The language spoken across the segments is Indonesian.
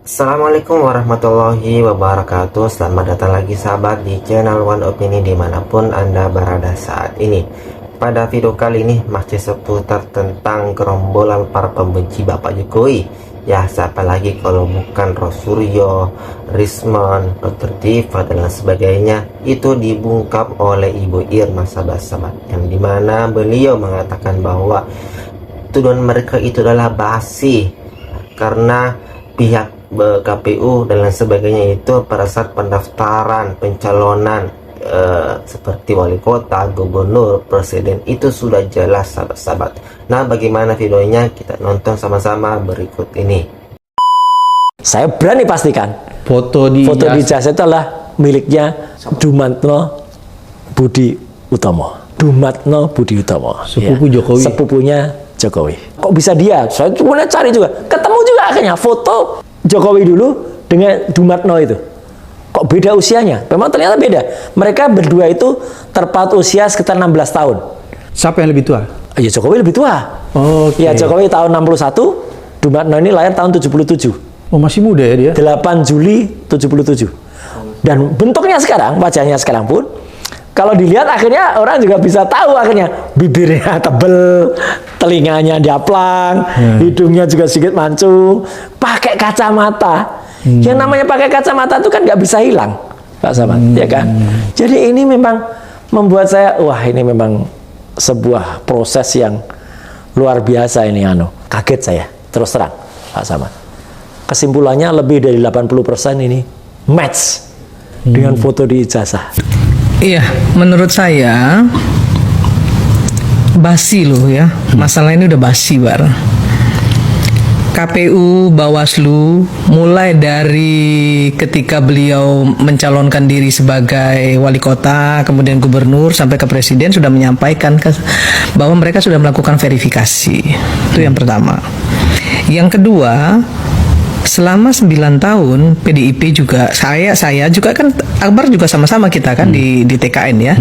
Assalamualaikum warahmatullahi wabarakatuh. Selamat datang lagi sahabat di channel One Opini dimanapun Anda berada saat ini. Pada video kali ini masih seputar tentang gerombolan para pembenci Bapak Jokowi. Ya, siapa lagi kalau bukan Rosuryo, Rismon, Dr. Tifa dan lain sebagainya. Itu dibungkap oleh Ibu Irma, sahabat-sahabat, yang dimana beliau mengatakan bahwa tuduhan mereka itu adalah basi karena pihak KPU dan lain sebagainya itu pada saat pendaftaran pencalonan seperti wali kota, gubernur, presiden itu sudah jelas, sahabat-sahabat. Nah, bagaimana videonya? Kita nonton sama-sama berikut ini. Saya berani pastikan foto di ijazah itu adalah miliknya Dumatno Budi Utomo. Dumatno Budi Utomo, sepupu ya, Jokowi. Sepupunya Jokowi. Kok bisa dia? Saya cuma cari juga, ketemu juga akhirnya foto Jokowi dulu dengan Dumatno itu. Kok beda usianya? Memang ternyata beda. Mereka berdua itu terpaut usia sekitar 16 tahun. Siapa yang lebih tua? Ya, Jokowi lebih tua. Oh, ya, Jokowi tahun 61, Dumatno ini lahir tahun 77. Oh, masih muda ya dia? 8 Juli 77. Dan bentuknya sekarang, wajahnya sekarang pun, kalau dilihat akhirnya orang juga bisa tahu akhirnya bibirnya tebel, telinganya diaplang, hidungnya juga sedikit mancung, pakai kacamata. Yang namanya pakai kacamata itu kan nggak bisa hilang, Pak Samad, ya kan? Jadi ini memang membuat saya, wah ini memang sebuah proses yang luar biasa ini, kaget saya, terus terang, Pak Samad. Kesimpulannya lebih dari 80% ini match dengan foto di ijazah. Iya, menurut saya basi loh ya. Masalah ini udah basi bareng. KPU, Bawaslu, mulai dari ketika beliau mencalonkan diri sebagai wali kota, kemudian gubernur, sampai ke presiden sudah menyampaikan bahwa mereka sudah melakukan verifikasi. Itu yang pertama. Yang kedua, selama 9 tahun PDIP juga, saya juga kan, Akbar juga sama-sama kita kan di TKN ya.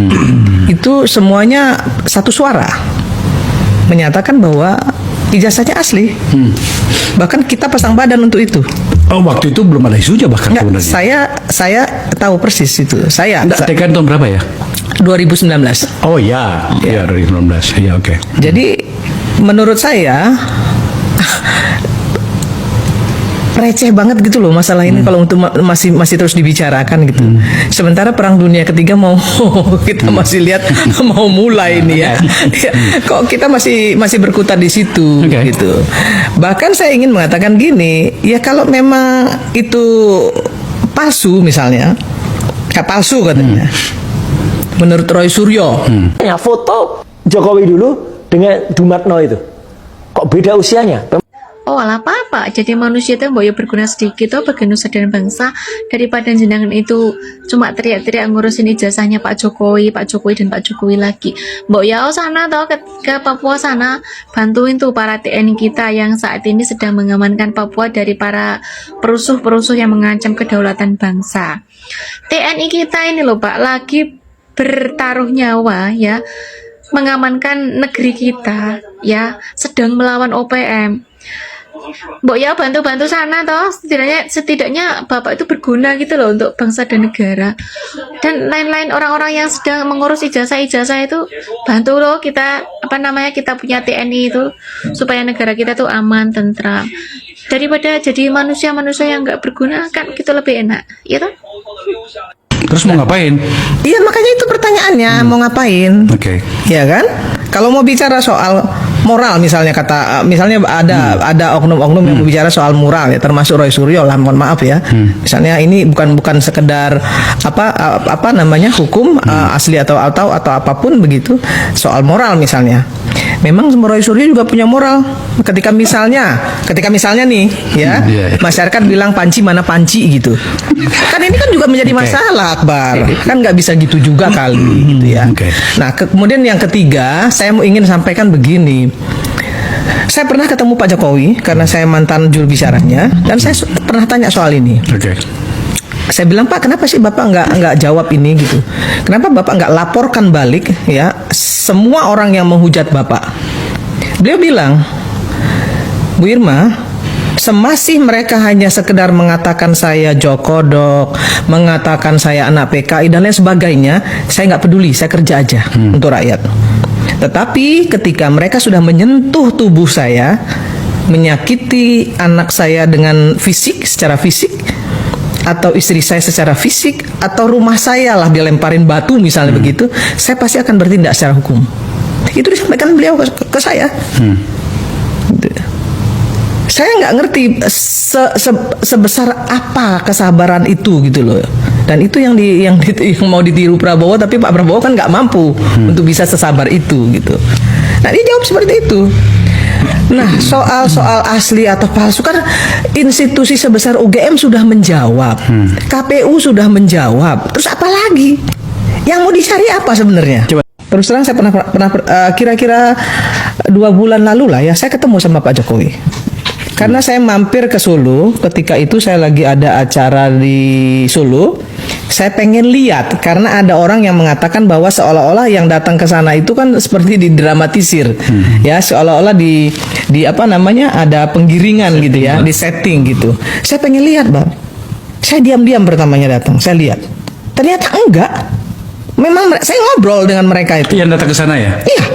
Itu semuanya satu suara menyatakan bahwa ijazahnya asli. Bahkan kita pasang badan untuk itu. Oh, waktu itu belum ada isunya bahkan Nggak, sebenarnya. saya tahu persis itu. TKN tahun berapa ya? 2019. Oh ya, ya 2019. Ya, oke. Jadi menurut saya receh banget gitu loh masalah ini kalau untuk masih terus dibicarakan gitu. Sementara Perang Dunia Ketiga mau kita masih lihat mau mulai ini ya. Kok kita masih berkutat di situ gitu. Bahkan saya ingin mengatakan gini, ya kalau memang itu palsu misalnya, palsu katanya. Menurut Roy Suryo. Ya, foto Jokowi dulu dengan Dumatno itu. Kok beda usianya? Oh, alah apa-apa. Jadi manusia itu mbok berguna sedikit bagi nusa dan bangsa daripada jenengan itu cuma teriak-teriak ngurusin ijazahnya Pak Jokowi dan Pak Jokowi lagi. Mbok ya sana toh ke Papua sana, bantuin tuh para TNI kita yang saat ini sedang mengamankan Papua dari para perusuh-perusuh yang mengancam kedaulatan bangsa. TNI kita ini loh Pak, lagi bertaruh nyawa ya, mengamankan negeri kita ya, sedang melawan OPM. Mbok ya bantu-bantu sana toh, setidaknya Bapak itu berguna gitu loh untuk bangsa dan negara. Dan lain-lain orang-orang yang sedang mengurus ijazah itu, bantu loh kita, kita punya TNI itu supaya negara kita tuh aman, tentram. Daripada jadi manusia-manusia yang nggak berguna, kan gitu lebih enak, ya toh? Terus mau ngapain? Iya, makanya itu pertanyaannya, mau ngapain? Oke. Ya kan? Kalau mau bicara soal moral misalnya misalnya ada oknum-oknum yang berbicara soal moral ya, termasuk Roy Suryo lah, mohon maaf ya. Misalnya ini bukan sekedar apa namanya hukum asli atau apapun begitu, soal moral misalnya. Memang Roy Suryo juga punya moral. Ketika misalnya nih ya, masyarakat bilang panci mana panci gitu. Kan ini kan juga menjadi masalah, Akbar. Kan nggak bisa gitu juga kali gitu ya. Nah, kemudian yang ketiga, saya ingin sampaikan begini. Saya pernah ketemu Pak Jokowi karena saya mantan juru bicaranya, dan saya pernah tanya soal ini. Saya bilang, Pak, kenapa sih Bapak nggak jawab ini gitu? Kenapa Bapak nggak laporkan balik ya semua orang yang menghujat Bapak? Beliau bilang, Bu Irma, semasih mereka hanya sekedar mengatakan saya jokodok, mengatakan saya anak PKI dan lain sebagainya, saya nggak peduli, saya kerja aja untuk rakyat. Tetapi ketika mereka sudah menyentuh tubuh saya, menyakiti anak saya dengan fisik, secara fisik, atau istri saya secara fisik, atau rumah saya lah dilemparin batu misalnya begitu, saya pasti akan bertindak secara hukum. Itu disampaikan beliau ke saya. Saya nggak ngerti sebesar apa kesabaran itu gitu loh. Dan itu yang mau ditiru Prabowo, tapi Pak Prabowo kan nggak mampu untuk bisa sesabar itu gitu. Nah dia jawab seperti itu. Nah soal asli atau palsu kan institusi sebesar UGM sudah menjawab, KPU sudah menjawab. Terus apa lagi? Yang mau dicari apa sebenarnya? Terus terang saya pernah kira-kira 2 bulan lalu lah ya, saya ketemu sama Pak Jokowi. Karena saya mampir ke Solo, ketika itu saya lagi ada acara di Solo. Saya pengen lihat karena ada orang yang mengatakan bahwa seolah-olah yang datang ke sana itu kan seperti didramatisir, ya seolah-olah di apa namanya ada penggiringan gitu ya, di setting gitu. Saya pengen lihat bang. Saya diam-diam pertamanya datang, saya lihat. Ternyata enggak. Memang saya ngobrol dengan mereka itu. Yang datang ke sana ya? Iya.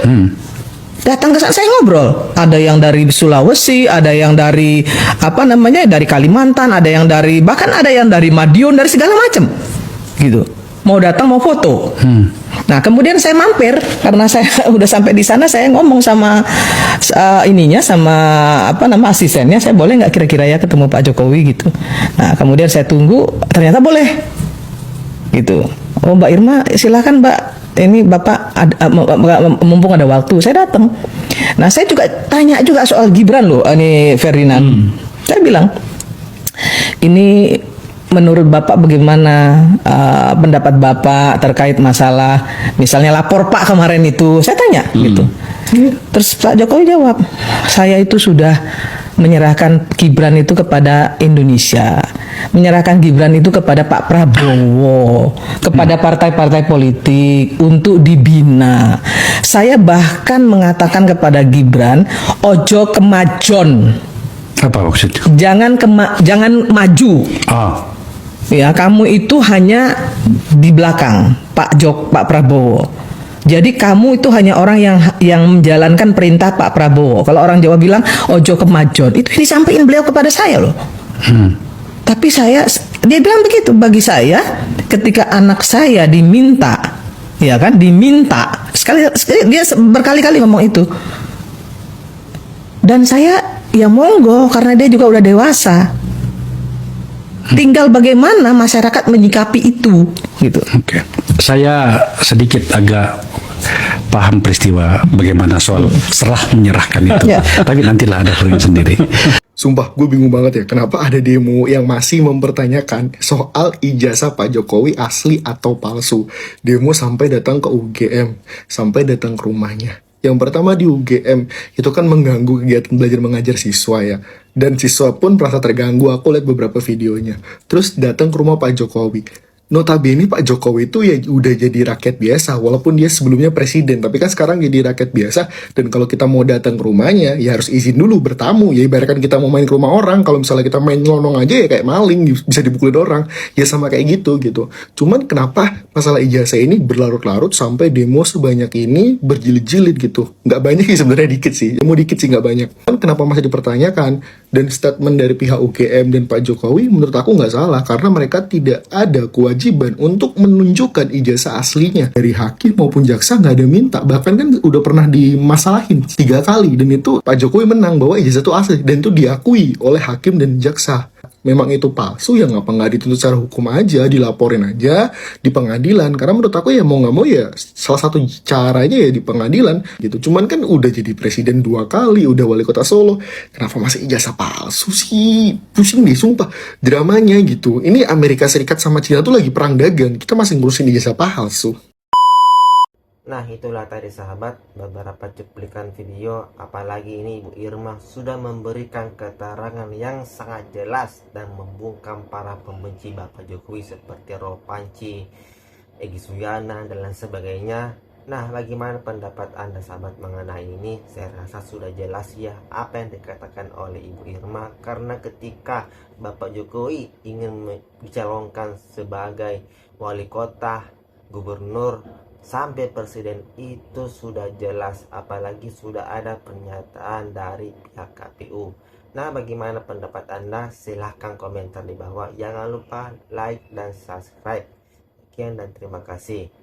Datang ke sana saya ngobrol. Ada yang dari Sulawesi, ada yang dari apa namanya dari Kalimantan, ada yang dari bahkan ada yang dari Madiun, dari segala macam, gitu. Mau datang mau foto. Nah kemudian saya mampir karena saya udah sampai di sana, saya ngomong sama sama apa nama asistennya, saya boleh nggak kira-kira ya ketemu Pak Jokowi gitu. Nah kemudian saya tunggu, ternyata boleh, gitu. Oh Mbak Irma silakan Mbak. Ini Bapak mumpung ada waktu, saya datang. Nah, saya juga tanya juga soal Gibran loh, ini Ferdinand. Saya bilang, ini menurut Bapak bagaimana pendapat Bapak terkait masalah misalnya lapor Pak kemarin itu? Saya tanya gitu. Terus Pak Jokowi jawab, saya itu sudah menyerahkan Gibran itu kepada Indonesia, menyerahkan Gibran itu kepada Pak Prabowo, kepada partai-partai politik untuk dibina. Saya bahkan mengatakan kepada Gibran, ojo kemajon. Apa maksudnya? Jangan maju. Ya, kamu itu hanya di belakang Pak Prabowo. Jadi kamu itu hanya orang yang menjalankan perintah Pak Prabowo. Kalau orang Jawa bilang ojo kemajon, itu disampaikan beliau kepada saya loh. Tapi dia bilang begitu. Bagi saya, ketika anak saya diminta, ya kan, diminta sekali dia berkali-kali ngomong itu. Dan saya ya monggo karena dia juga udah dewasa. Tinggal bagaimana masyarakat menyikapi itu, gitu. Oke. Saya sedikit agak paham peristiwa bagaimana soal serah menyerahkan itu. Tapi nantilah ada hal sendiri. Sumpah gue bingung banget ya, kenapa ada demo yang masih mempertanyakan soal ijazah Pak Jokowi asli atau palsu. Demo sampai datang ke UGM, sampai datang ke rumahnya. Yang pertama di UGM, itu kan mengganggu kegiatan belajar mengajar siswa ya. Dan siswa pun merasa terganggu, aku lihat beberapa videonya. Terus datang ke rumah Pak Jokowi. Notabene Pak Jokowi itu ya udah jadi rakyat biasa, walaupun dia sebelumnya presiden, tapi kan sekarang jadi rakyat biasa. Dan kalau kita mau datang ke rumahnya, ya harus izin dulu bertamu. Ya ibaratkan kita mau main ke rumah orang, kalau misalnya kita main nyelonong aja ya kayak maling, bisa dipukulin orang. Ya sama kayak gitu. Cuman kenapa masalah ijazah ini berlarut-larut sampai demo sebanyak ini berjilid-jilid gitu? Nggak banyak sih sebenarnya, dikit sih. Mau dikit sih nggak banyak. Kan kenapa masih dipertanyakan? Dan statement dari pihak UGM dan Pak Jokowi menurut aku nggak salah, karena mereka tidak ada kewajiban untuk menunjukkan ijazah aslinya. Dari hakim maupun jaksa nggak ada minta, bahkan kan udah pernah dimasalahin 3 kali, dan itu Pak Jokowi menang bahwa ijazah itu asli, dan itu diakui oleh hakim dan jaksa. Memang itu palsu ya ngapa nggak dituntut secara hukum aja, dilaporin aja di pengadilan. Karena menurut aku ya mau nggak mau ya salah satu caranya ya di pengadilan gitu. Cuman kan udah jadi presiden 2 kali, udah wali kota Solo, kenapa masih ijazah palsu sih? Pusing deh sumpah dramanya gitu. Ini Amerika Serikat sama Cina tuh lagi perang dagang, kita masih ngurusin ijazah palsu. Nah itulah tadi sahabat beberapa cuplikan video, apalagi ini Ibu Irma sudah memberikan keterangan yang sangat jelas dan membungkam para pembenci Bapak Jokowi seperti Roh Panci, Egy Suyana dan lain sebagainya. Nah, bagaimana pendapat Anda sahabat mengenai ini? Saya rasa sudah jelas ya apa yang dikatakan oleh Ibu Irma, karena ketika Bapak Jokowi ingin dicalonkan sebagai wali kota, gubernur, sampai presiden itu sudah jelas, apalagi sudah ada pernyataan dari pihak KPU. Nah, bagaimana pendapat Anda? Silahkan komentar di bawah. Jangan lupa like dan subscribe. Sekian dan terima kasih.